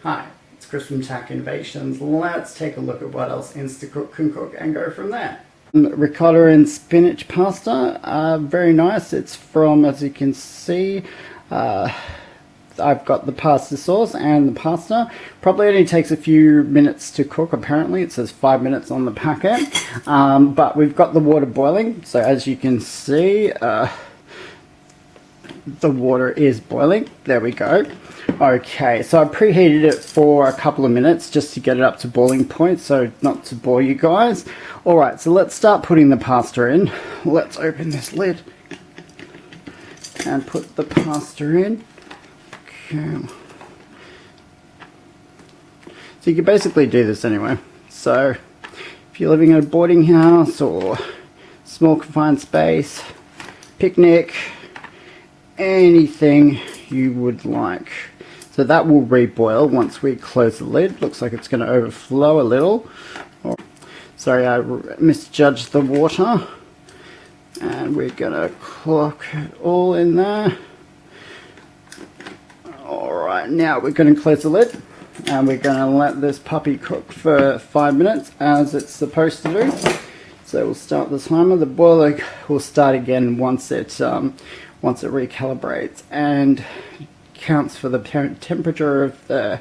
Hi, it's Chris from takinnovations. Let's take a look at what else InstaCook can cook and go from there. Ricotta and spinach pasta, very nice. It's from, as you can see, I've got the pasta sauce and the pasta. Probably only takes a few minutes to cook, apparently. It says 5 minutes on the packet. But we've got the water boiling, so as you can see, the water is boiling. There we go. Okay, so I preheated it for a couple of minutes just to get it up to boiling point, so not to bore you guys. Alright, so let's start putting the pasta in. Let's open this lid and put the pasta in. Okay. So you can basically do this anyway. So if you're living in a boarding house or small confined space, picnic, anything you would like. So that will reboil once we close the lid. Looks like it's going to overflow a little. Sorry, I misjudged the water. And we're going to cook it all in there. Alright, now we're going to close the lid. And we're going to let this puppy cook for 5 minutes as it's supposed to do. So we'll start the timer. The boiler will start again once it recalibrates and counts for the temperature of the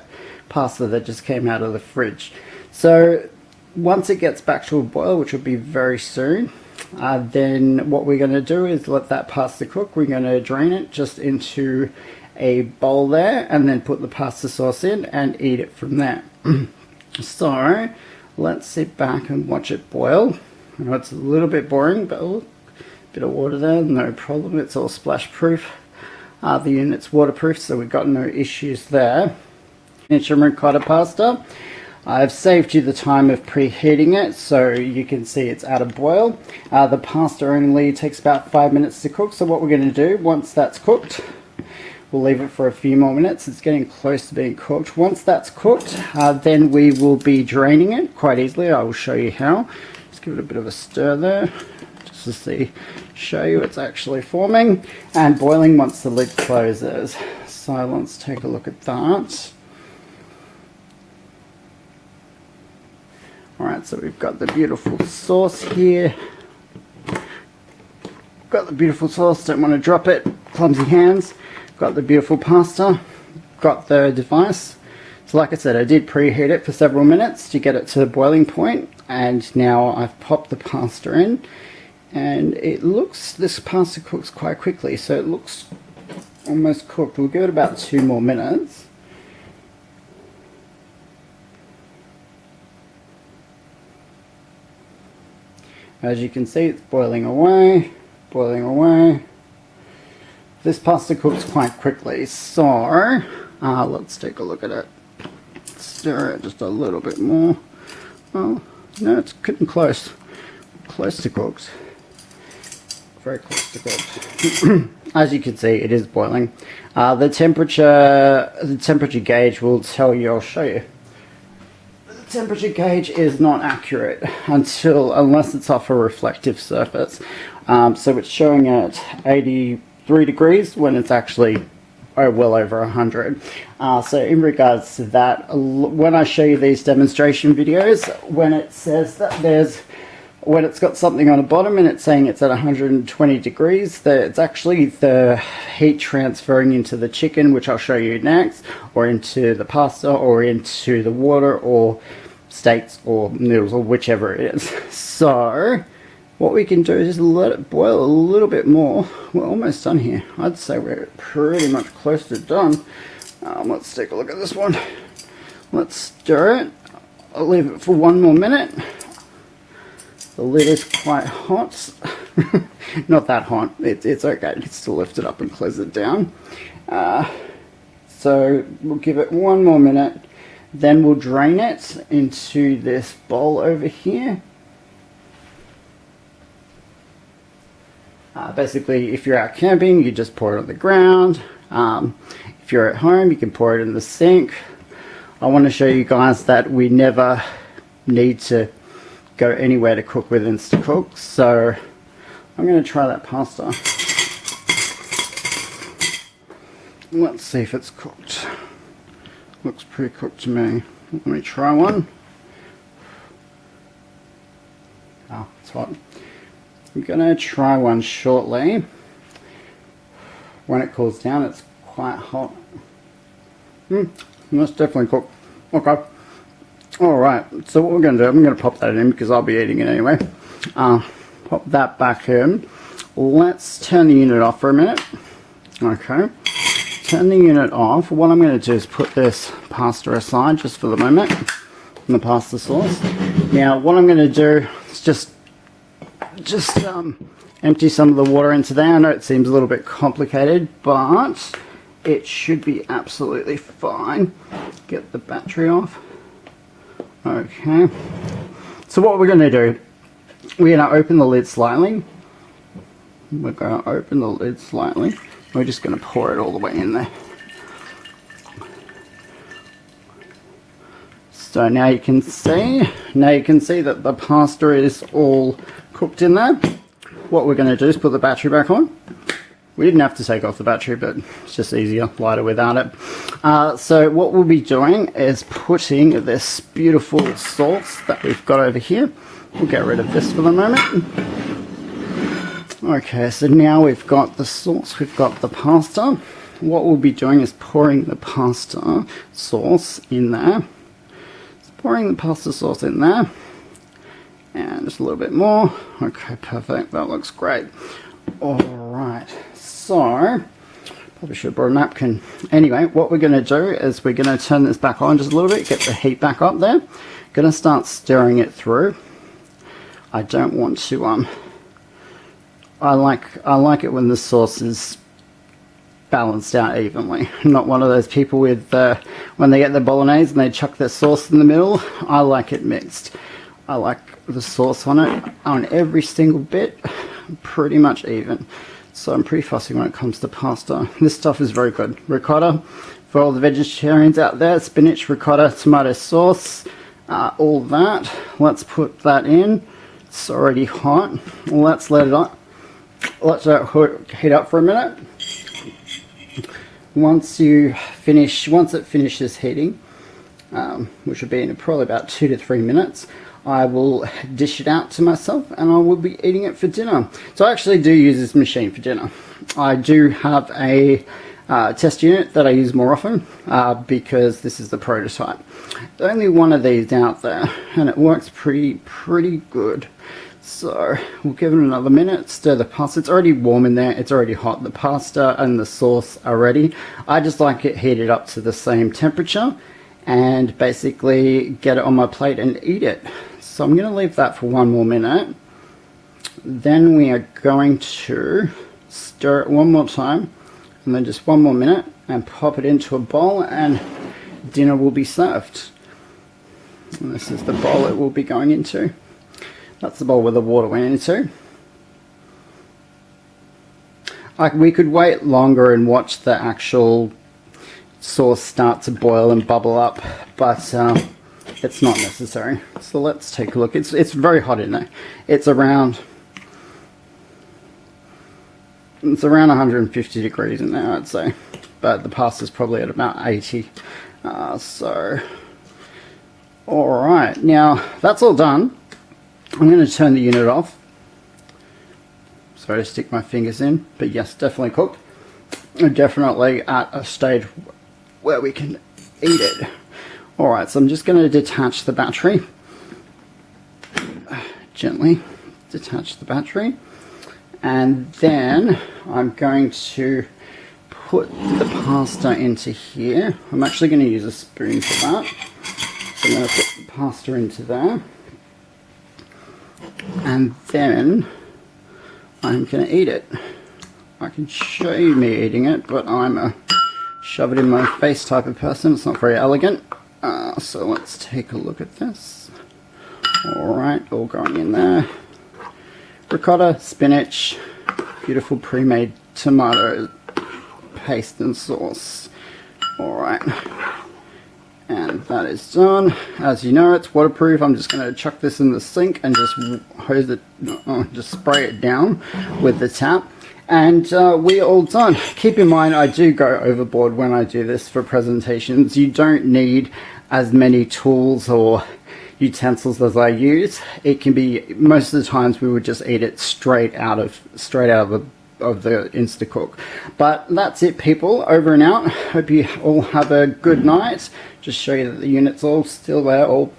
pasta that just came out of the fridge. So once it gets back to a boil, which will be very soon, then what we're going to do is let that pasta cook. We're going to drain it just into a bowl there and then put the pasta sauce in and eat it from there. So let's sit back and watch it boil. I know it's a little bit boring, but a bit of water there, no problem. It's all splash proof. The unit's waterproof, so we've got no issues there. Spinach and ricotta pasta. I've saved you the time of preheating it, so you can see it's at a boil. The pasta only takes about 5 minutes to cook, so what we're going to do, once that's cooked, we'll leave it for a few more minutes. It's getting close to being cooked. Once that's cooked, then we will be draining it quite easily. I will show you how. Just give it a bit of a stir there, just to show you it's actually forming and boiling once the lid closes. So let's take a look at that. Alright, so we've got the beautiful sauce here. Got the beautiful sauce, don't want to drop it, clumsy hands. Got the beautiful pasta, got the device. So like I said, I did preheat it for several minutes to get it to the boiling point, and now I've popped the pasta in. And it looks, this pasta cooks quite quickly, so it looks almost cooked. We'll give it about 2 more minutes. As you can see, it's boiling away, boiling away. This pasta cooks quite quickly, so let's take a look at it. Stir it just a little bit more. Oh, no, it's getting close. Close to cooked. Very close to cooked. As you can see, it is boiling. The temperature gauge will tell you, I'll show you. The temperature gauge is not accurate unless it's off a reflective surface. So it's showing at 83 degrees when it's actually well over 100. So in regards to that, when I show you these demonstration videos, when it says that when it's got something on the bottom and it's saying it's at 120 degrees, it's actually the heat transferring into the chicken, which I'll show you next, or into the pasta, or into the water, or steaks, or noodles, or whichever it is. So what we can do is just let it boil a little bit more. We're almost done here. I'd say we're pretty much close to done. Let's take a look at this one. Let's stir it. I'll leave it for 1 more minute. The lid is quite hot. Not that hot. It's okay. You can still lift it up and close it down. So we'll give it 1 more minute. Then we'll drain it into this bowl over here. Basically, if you're out camping, you just pour it on the ground. If you're at home, you can pour it in the sink. I want to show you guys that we never need to go anywhere to cook with InstaCook, so I'm going to try that pasta. Let's see if it's cooked. Looks pretty cooked to me. Let me try one. Oh, it's hot. I'm gonna try one shortly. When it cools down, it's quite hot. That's definitely cooked. Okay. Alright, so what we're going to do, I'm going to pop that in because I'll be eating it anyway. Pop that back in. Let's turn the unit off for a minute. Okay. Turn the unit off. What I'm going to do is put this pasta aside just for the moment. And the pasta sauce. Now, what I'm going to do is just empty some of the water into there. I know it seems a little bit complicated, but it should be absolutely fine. Get the battery off. Okay. So what we're going to do, we're going to open the lid slightly. We're going to open the lid slightly. We're just going to pour it all the way in there. So now you can see that the pasta is all cooked in there. What we're going to do is put the battery back on. We didn't have to take off the battery, but it's just easier, lighter without it. So what we'll be doing is putting this beautiful sauce that we've got over here. We'll get rid of this for the moment. Okay, so now we've got the sauce, we've got the pasta. What we'll be doing is pouring the pasta sauce in there. Pouring the pasta sauce in there. And just a little bit more. Okay, perfect. That looks great. Alright, so probably should have brought a napkin. Anyway, what we're going to do is we're going to turn this back on just a little bit, get the heat back up there. Going to start stirring it through. I don't want to I like it when the sauce is balanced out evenly. I'm not one of those people with when they get the bolognese and they chuck their sauce in the middle. I like it mixed. I like the sauce on it on every single bit, pretty much even. So I'm pretty fussy when it comes to pasta. This stuff is very good. Ricotta, for all the vegetarians out there, spinach, ricotta, tomato sauce, all that. Let's put that in. It's already hot. Let's let it on. Let that heat up for a minute. Once it finishes heating, which will be in probably about 2 to 3 minutes, I will dish it out to myself and I will be eating it for dinner. So I actually do use this machine for dinner. I do have a test unit that I use more often because this is the prototype. There's only one of these out there and it works pretty good. So we'll give it another minute, stir the pasta. It's already warm in there, it's already hot. The pasta and the sauce are ready. I just like it heated up to the same temperature and basically get it on my plate and eat it. So I'm going to leave that for 1 more minute. Then we are going to stir it one more time and then just 1 more minute and pop it into a bowl and dinner will be served. And this is the bowl it will be going into. That's the bowl where the water went into. We could wait longer and watch the actual sauce start to boil and bubble up, but it's not necessary. So let's take a look. It's very hot in there. It's around 150 degrees in there, I'd say, but the pasta's probably at about 80. So alright, now that's all done. I'm going to turn the unit off. Sorry to stick my fingers in, but yes, definitely cooked. Definitely at a stage where we can eat it. Alright, so I'm just going to detach the battery. Gently detach the battery. And then I'm going to put the pasta into here. I'm actually going to use a spoon for that. So I'm going to put the pasta into there. And then I'm going to eat it. I can show you me eating it, but I'm a shove it in my face type of person. It's not very elegant. So let's take a look at this. Alright, all going in there. Ricotta, spinach, beautiful pre-made tomato paste and sauce. Alright. And that is done. As you know, it's waterproof. I'm just going to chuck this in the sink and just hose it, just spray it down with the tap. And we're all done. Keep in mind, I do go overboard when I do this for presentations. You don't need as many tools or utensils as I use. It can be, most of the times we would just eat it straight out of the InstaCook. But that's it, people. Over and out. Hope you all have a good night. Just show you that the unit's all still there, all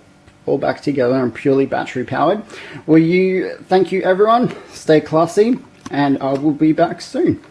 back together and purely battery powered. Thank you everyone. Stay classy, and I will be back soon.